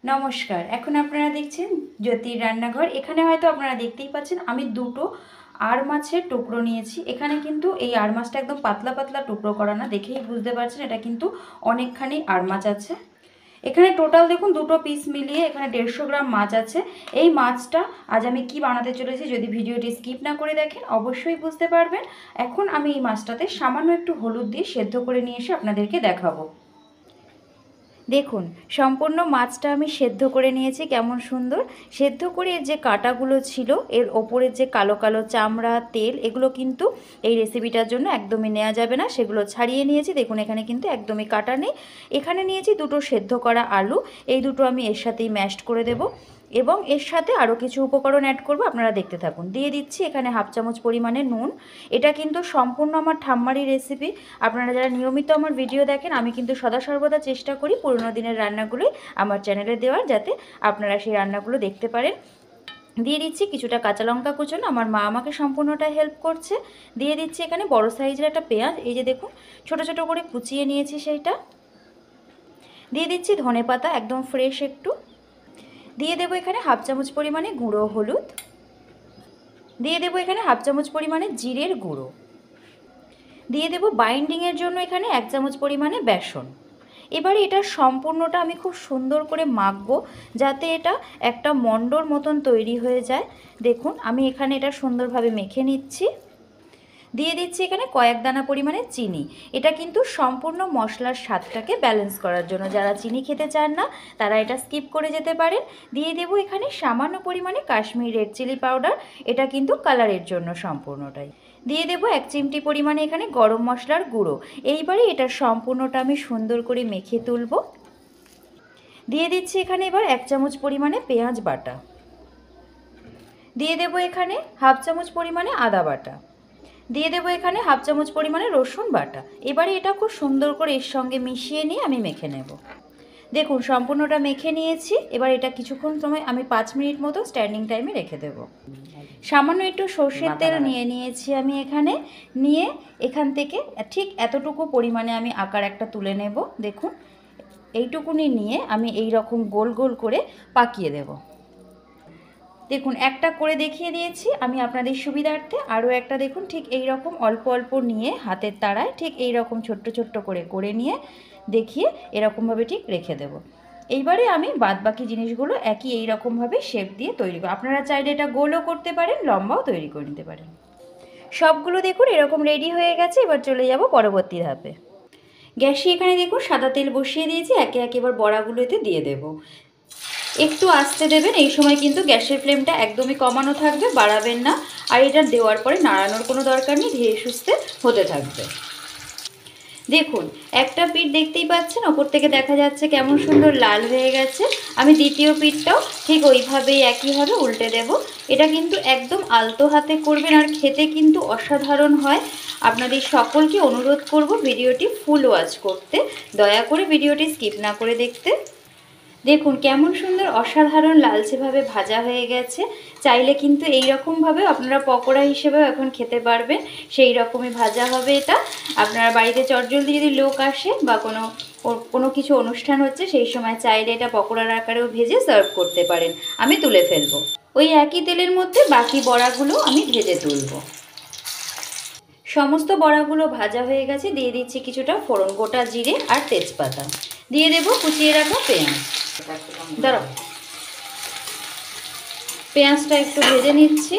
নমস্কার। এখন আপনারা দেখছেন জ্যোতির রান্নাঘর। এখানে হয়তো আপনারা দেখতেই পাচ্ছেন আমি দুটো আর মাছের টুকরো নিয়েছি। এখানে কিন্তু এই আর মাছটা একদম পাতলা পাতলা টুকরো করা না, দেখেই বুঝতে পারছেন এটা কিন্তু অনেকখানি আর মাছ আছে। এখানে টোটাল দেখুন দুটো পিস মিলিয়ে এখানে 150 গ্রাম মাছ আছে। এই মাছটা আজ আমি কি বানাতে চলেছি, যদি ভিডিওটি স্কিপ না করে দেখেন অবশ্যই বুঝতে পারবেন। এখন আমি এই মাছটাতে সামান্য একটু হলুদ দিয়ে সেদ্ধ করে নিয়ে এসে আপনাদেরকে দেখাবো। দেখুন সম্পূর্ণ মাছটা আমি সেদ্ধ করে নিয়েছি, কেমন সুন্দর সেদ্ধ করে। এর যে কাঁটাগুলো ছিল, এর ওপরের যে কালো কালো চামড়া, তেল, এগুলো কিন্তু এই রেসিপিটার জন্য একদমই নেওয়া যাবে না, সেগুলো ছাড়িয়ে নিয়েছি। দেখুন এখানে কিন্তু একদমই কাটা নেই। এখানে নিয়েছি দুটো সেদ্ধ করা আলু, এই দুটো আমি এর সাথেই ম্যাশড করে দেব এবং এর সাথে আরও কিছু উপকরণ অ্যাড করব, আপনারা দেখতে থাকুন। দিয়ে দিচ্ছি এখানে হাফ চামচ পরিমাণে নুন। এটা কিন্তু সম্পূর্ণ আমার ঠাম্মারই রেসিপি। আপনারা যারা নিয়মিত আমার ভিডিও দেখেন, আমি কিন্তু সদা সর্বদা চেষ্টা করি পুরনো দিনের রান্নাগুলোই আমার চ্যানেলে দেওয়ার, যাতে আপনারা সেই রান্নাগুলো দেখতে পারেন। দিয়ে দিচ্ছি কিছুটা কাঁচা লঙ্কা কুচোনো, আমার মা আমাকে সম্পূর্ণটা হেল্প করছে। দিয়ে দিচ্ছি এখানে বড় সাইজের একটা পেঁয়াজ, এই যে দেখুন ছোট ছোট করে কুচিয়ে নিয়েছি সেইটা। দিয়ে দিচ্ছি ধনেপাতা একদম ফ্রেশ একটু। দিয়ে দেবো এখানে হাফ চামচ পরিমাণে গুঁড়ো হলুদ। দিয়ে দেবো এখানে হাফ চামচ পরিমাণে জিরের গুঁড়ো। দিয়ে দেবো বাইন্ডিংয়ের জন্য এখানে 1 চামচ পরিমাণে বেসন। এবারে এটা সম্পূর্ণটা আমি খুব সুন্দর করে মাখবো, যাতে এটা একটা মণ্ডর মতন তৈরি হয়ে যায়। দেখুন আমি এখানে এটা সুন্দরভাবে মেখে নিচ্ছি। দিয়ে দিচ্ছি এখানে কয়েক দানা পরিমাণে চিনি। এটা কিন্তু সম্পূর্ণ মশলার স্বাদটাকে ব্যালেন্স করার জন্য, যারা চিনি খেতে চান না তারা এটা স্কিপ করে যেতে পারেন। দিয়ে দেবো এখানে সামান্য পরিমাণে কাশ্মীরি রেড চিলি পাউডার, এটা কিন্তু কালারের জন্য সম্পূর্ণটাই। দিয়ে দেবো 1 চিমটি পরিমাণে এখানে গরম মশলার গুঁড়ো। এইবারে এটা সম্পূর্ণটা আমি সুন্দর করে মেখে তুলব। দিয়ে দিচ্ছি এখানে এবার 1 চামচ পরিমাণে পেঁয়াজ বাটা। দিয়ে দেবো এখানে হাফ চামচ পরিমাণে আদা বাটা। দিয়ে দেবো এখানে হাফ চামচ পরিমাণে রসুন বাটা। এবারে এটা খুব সুন্দর করে এর সঙ্গে মিশিয়ে নিয়ে আমি মেখে নেব। দেখুন সম্পূর্ণটা মেখে নিয়েছি। এবার এটা কিছুক্ষণ সময় আমি 5 মিনিট মতো স্ট্যান্ডিং টাইমে রেখে দেব। সামান্য একটু সর্ষের তেল নিয়ে নিয়েছি আমি এখানে। নিয়ে এখান থেকে ঠিক এতটুকু পরিমাণে আমি আকার একটা তুলে নেব। দেখুন এইটুকুনি নিয়ে আমি এই রকম গোল গোল করে পাকিয়ে দেব। দেখুন একটা করে দেখিয়ে দিয়েছি আমি আপনাদের সুবিধার্থে, আরও একটা দেখুন ঠিক এই রকম অল্প অল্প নিয়ে হাতের তাড়ায় ঠিক এই রকম ছোট্ট ছোট্ট করে নিয়ে দেখিয়ে এরকমভাবে ঠিক রেখে দেব। এইবারে আমি বাদবাকি জিনিসগুলো একই এই রকমভাবে শেপ দিয়ে তৈরি করব। আপনারা চাইলে এটা গোলও করতে পারেন, লম্বাও তৈরি করে নিতে পারেন। সবগুলো দেখুন এরকম রেডি হয়ে গেছে। এবার চলে যাব পরবর্তী ধাপে। গ্যাসে এখানে দেখুন সাদা তেল বসিয়ে দিয়েছি, একে একে এবার বড়াগুলো এতে দিয়ে দেব। একটু আস্তে দেবেন, এই সময় কিন্তু গ্যাসের ফ্লেমটা একদমই কমানো থাকবে, বাড়াবেন না। আর এটা দেওয়ার পরে নাড়ানোর কোনো দরকার নেই, ধীরে সুস্থে হতে থাকবে। দেখুন একটা পিঠ দেখতেই পাচ্ছেন, ওপর থেকে দেখা যাচ্ছে কেমন সুন্দর লাল হয়ে গেছে। আমি দ্বিতীয় পিঠটাও ঠিক ওইভাবেই একইভাবে উল্টে দেব। এটা কিন্তু একদম আলতো হাতে করবেন, আর খেতে কিন্তু অসাধারণ হয়। আপনাদের সকলকে অনুরোধ করব ভিডিওটি ফুল ওয়াচ করতে, দয়া করে ভিডিওটি স্কিপ না করে দেখতে। দেখুন কেমন সুন্দর অসাধারণ লালচেভাবে ভাজা হয়ে গেছে। চাইলে কিন্তু এই রকমভাবেও আপনারা পকোড়া হিসেবেও এখন খেতে পারবেন, সেই রকমই ভাজা হবে এটা। আপনারা বাড়িতে চটজলদি যদি লোক আসে বা কোনো কিছু অনুষ্ঠান হচ্ছে, সেই সময় চাইলে এটা পকোড়ার আকারেও ভেজে সার্ভ করতে পারেন। আমি তুলে ফেলবো। ওই একই তেলের মধ্যে বাকি বড়াগুলো আমি ভেজে তুলব। সমস্ত বড়াগুলো ভাজা হয়ে গেছে। দিয়ে দিচ্ছি কিছুটা ফোড়ন, গোটা জিরে আর তেজপাতা। দিয়ে দেবো কুচিয়ে রাখা পেঁয়াজ। দাঁড়াও, পেঁয়াজটা একটু ভেজে নিচ্ছি।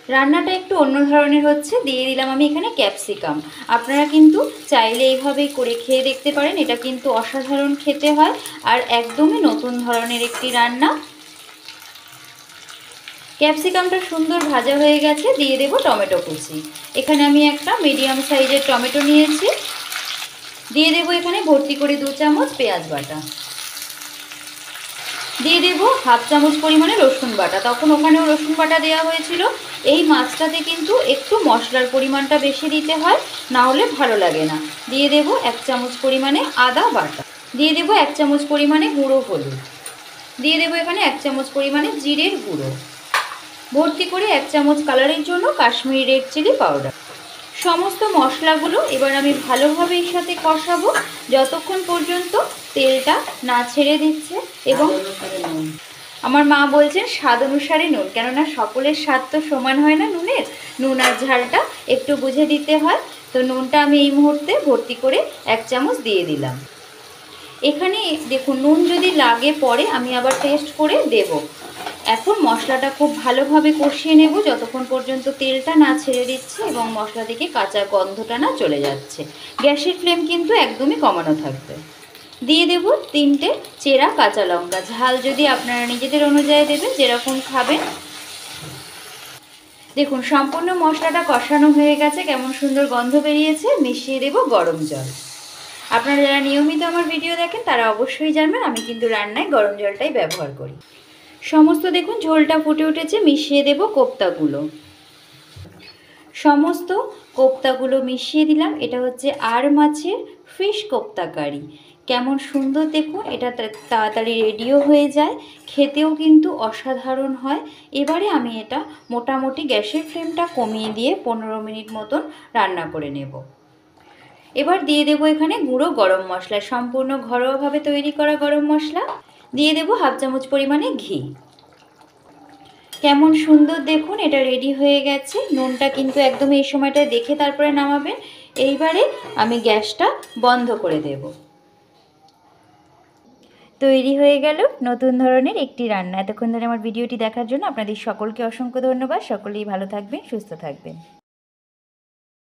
রান্নাটা একটু অন্য ধরনের হচ্ছে। দিয়ে দিলাম আমি এখানে ক্যাপসিকাম। আপনারা কিন্তু চাইলে এইভাবেই করে খেয়ে দেখতে পারেন, এটা কিন্তু অসাধারণ খেতে হয় আর একদমই নতুন ধরনের একটি রান্না। ক্যাপসিকামটা সুন্দর ভাজা হয়ে গেছে। দিয়ে দেব টমেটো কুচি। এখানে আমি একটা মিডিয়াম সাইজের টমেটো নিয়েছি। দিয়ে দেব এখানে ভর্তি করে 2 চামচ পেঁয়াজ বাটা। দিয়ে দেব হাফ চামচ পরিমাণে রসুন বাটা। তখন ওখানেও রসুন বাটা দেওয়া হয়েছিল। এই মাছটাতে কিন্তু একটু মশলার পরিমাণটা বেশি দিতে হয়, না হলে ভালো লাগে না। দিয়ে দেব 1 চামচ পরিমাণে আদা বাটা। দিয়ে দেব 1 চামচ পরিমাণে গুঁড়ো হলুদ। দিয়ে দেব এখানে 1 চামচ পরিমাণে জিরের গুঁড়ো। ভর্তি করে 1 চামচ কালারের জন্য কাশ্মীরি রেড চিলি পাউডার। সমস্ত মশলাগুলো এবার আমি ভালোভাবে এর সাথে কষাবো, যতক্ষণ পর্যন্ত তেলটা না ছেড়ে দিচ্ছে। এবং আমার মা বলছেন স্বাদ অনুসারে নুন, কেননা সকলের স্বাদ তো সমান হয় না নুনের, নুন আর ঝালটা একটু বুঝে দিতে হয়। তো নুনটা আমি এই মুহূর্তে ভর্তি করে 1 চামচ দিয়ে দিলাম। এখানে দেখুন নুন যদি লাগে পরে আমি আবার টেস্ট করে দেব। এখন মশলাটা খুব ভালোভাবে কষিয়ে নেব যতক্ষণ পর্যন্ত তেলটা না ছেড়ে দিচ্ছে এবং মশলা থেকে কাঁচা গন্ধটা না চলে যাচ্ছে। গ্যাসের ফ্লেম কিন্তু একদমই কমানো থাকবে। দিয়ে দেব 3টে চেরা কাঁচা লঙ্কা, ঝাল যদি আপনারা নিজেদের অনুযায়ী দেবেন, যেরকম খাবেন। দেখুন সম্পূর্ণ মশলাটা কষানো হয়ে গেছে, কেমন সুন্দর গন্ধ বেরিয়েছে। মিশিয়ে দেব গরম জল। আপনারা যারা নিয়মিত আমার ভিডিও দেখেন তারা অবশ্যই জানবেন আমি কিন্তু রান্নায় গরম জলটাই ব্যবহার করি। সমস্ত দেখুন ঝোলটা ফুটে উঠেছে। মিশিয়ে দেব কোপ্তাগুলো। সমস্ত কোপ্তাগুলো মিশিয়ে দিলাম। এটা হচ্ছে আর মাছের ফিশ কোপ্তা কারি। কেমন সুন্দর দেখুন, এটা তাড়াতাড়ি রেডিও হয়ে যায়, খেতেও কিন্তু অসাধারণ হয়। এবারে আমি এটা মোটামুটি গ্যাসের ফ্লেমটা কমিয়ে দিয়ে 15 মিনিট মতন রান্না করে নেব। এবার দিয়ে দেব এখানে গুঁড়ো গরম মশলা, সম্পূর্ণ ঘরোয়াভাবে তৈরি করা গরম মশলা। দিয়ে দেব 1/2 চামচ পরিমাণে ঘি। কেমন সুন্দর দেখুন এটা রেডি হয়ে গেছে। নুনটা কিন্তু একদম এই সময়টায় দেখে তারপরে নামাবেন। এইবারে আমি গ্যাসটা বন্ধ করে দেব। তৈরি হয়ে গেল নতুন ধরনের একটি রান্না। এতক্ষণ ধরে আমার ভিডিওটি দেখার জন্য আপনাদের সকলকে অসংখ্য ধন্যবাদ। সকলেই ভালো থাকবেন, সুস্থ থাকবেন।